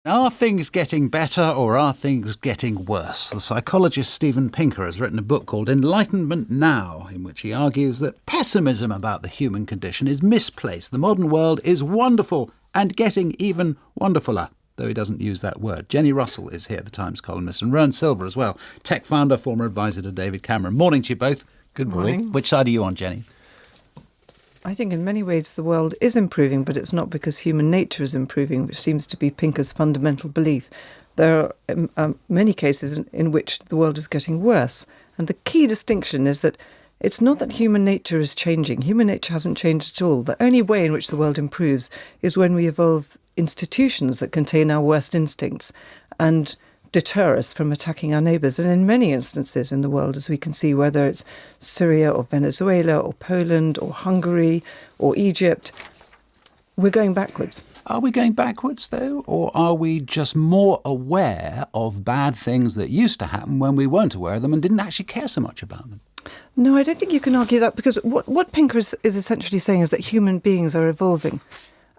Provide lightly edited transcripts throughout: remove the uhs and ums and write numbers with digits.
Are things getting better or are things getting worse? The psychologist Steven Pinker has written a book called Enlightenment Now, in which he argues that pessimism about the human condition is misplaced. The modern world is wonderful and getting even wonderfuler, though he doesn't use that word. Jenni Russell is here, the Times columnist, and Rohan Silva as well, tech founder, former advisor to David Cameron. Morning to you both. Good morning. Which side are you on, Jenni? I think in many ways the world is improving, but it's not because human nature is improving, which seems to be Pinker's fundamental belief. There are many cases in which the world is getting worse. And the key distinction is that it's not that human nature is changing. Human nature hasn't changed at all. The only way in which the world improves is when we evolve institutions that contain our worst instincts and deter us from attacking our neighbours. And in many instances in the world, as we can see, whether it's Syria or Venezuela or Poland or Hungary or Egypt, we're going backwards. Are we going backwards, though, or are we just more aware of bad things that used to happen when we weren't aware of them and didn't actually care so much about them? No, I don't think you can argue that, because what Pinker is essentially saying is that human beings are evolving.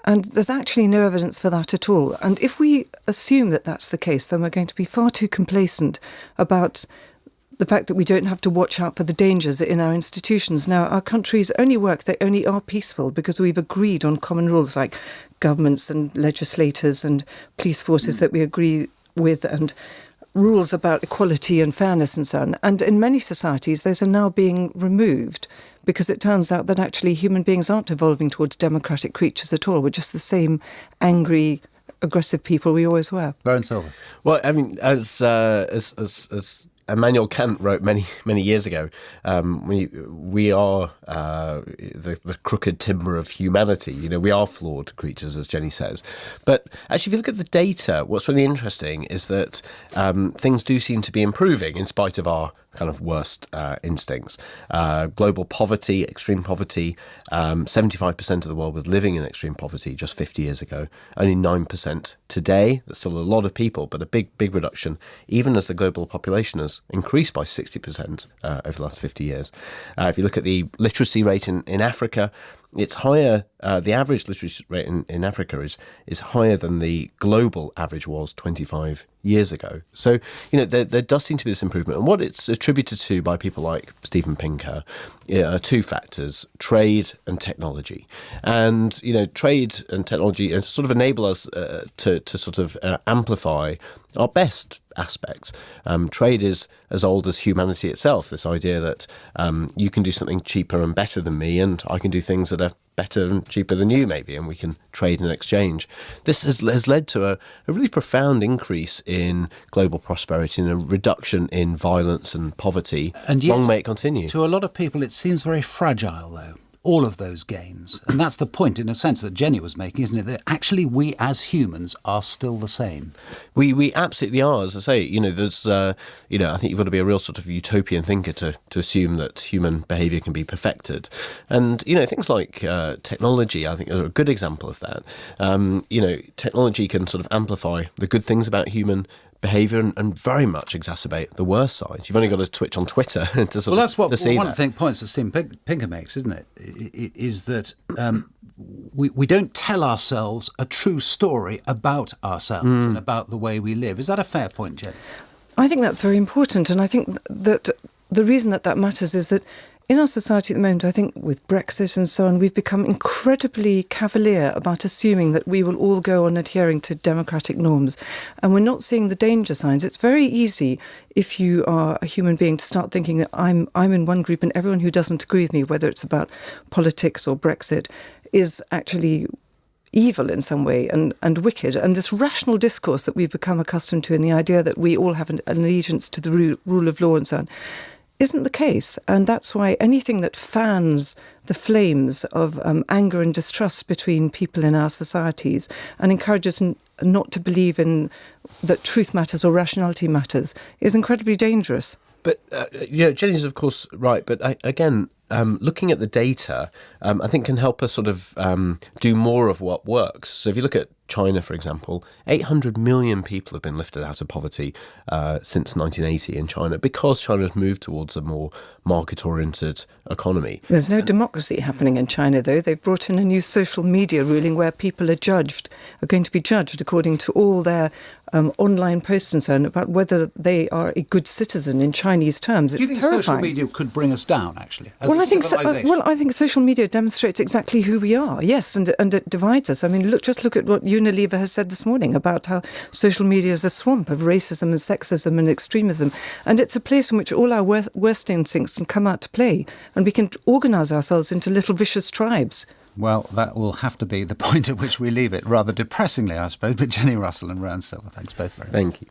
And there's actually no evidence for that at all. And if we assume that that's the case, then we're going to be far too complacent about the fact that we don't have to watch out for the dangers in our institutions. Now, our countries only work, they only are peaceful because we've agreed on common rules like governments and legislators and police forces that we agree with, and rules about equality and fairness and so on. And in many societies, those are now being removed because it turns out that actually human beings aren't evolving towards democratic creatures at all. We're just the same angry, aggressive people we always were. Rohan Silva. Well, I mean, as Immanuel Kant wrote many years ago, we are the crooked timber of humanity. You know, we are flawed creatures, as Jenni says. But actually, if you look at the data, what's really interesting is that things do seem to be improving in spite of our kind of worst instincts. Global poverty, extreme poverty, 75% of the world was living in extreme poverty just 50 years ago. Only 9% today. That's still a lot of people, but a big reduction, even as the global population has increased by 60% over the last 50 years. If you look at the literacy rate in Africa, it's higher. The average literacy rate in Africa is higher than the global average was 25 years ago. So, you know, there does seem to be this improvement. And what it's attributed to by people like Steven Pinker are two factors: trade and technology. And, you know, trade and technology sort of enable us to sort of amplify our best aspects. Trade is as old as humanity itself, this idea that you can do something cheaper and better than me, and I can do things that are better and cheaper than you, maybe, and we can trade and exchange. This has led to a really profound increase in global prosperity and a reduction in violence and poverty. And yet, long may it continue. To a lot of people, it seems very fragile, though, all of those gains. And that's the point, in a sense, that Jenni was making, isn't it? That actually we as humans are still the same. We absolutely are. As I say, you know, there's, you know, I think you've got to be a real sort of utopian thinker to assume that human behaviour can be perfected. And, you know, things like technology, I think, are a good example of that. You know, technology can sort of amplify the good things about human behaviour and very much exacerbate the worst side. You've only got to twitch on Twitter to sort that's what to see one that. of the points that Steven Pinker makes, isn't it? Is that we don't tell ourselves a true story about ourselves and about the way we live. Is that a fair point, Jen? I think that's very important, and I think that the reason that matters is that in our society at the moment, I think with Brexit and so on, we've become incredibly cavalier about assuming that we will all go on adhering to democratic norms. And we're not seeing the danger signs. It's very easy, if you are a human being, to start thinking that I'm in one group and everyone who doesn't agree with me, whether it's about politics or Brexit, is actually evil in some way and wicked. And this rational discourse that we've become accustomed to, and the idea that we all have an allegiance to the rule of law and so on, isn't the case. And that's why anything that fans the flames of anger and distrust between people in our societies and encourages not to believe in that truth matters or rationality matters is incredibly dangerous. But, you know, Jenni's of course right. But again, looking at the data, I think can help us sort of do more of what works. So if you look at China, for example, 800 million people have been lifted out of poverty since 1980 in China because China has moved towards a more market-oriented economy. There's no democracy happening in China, though. They've brought in a new social media ruling where people are going to be judged according to all their online posts and so on about whether they are a good citizen in Chinese terms. Do you think terrifying. social media could bring us down, actually, as Well, a I think civilization? I think social media demonstrates exactly who we are. Yes, and it divides us. I mean, just look at what Unilever has said this morning about how social media is a swamp of racism and sexism and extremism, and it's a place in which all our worst instincts can come out to play, and we can organise ourselves into little vicious tribes. Well, that will have to be the point at which we leave it, rather depressingly, I suppose. But Jenni Russell and Rohan Silva, thanks both very much. Thank you.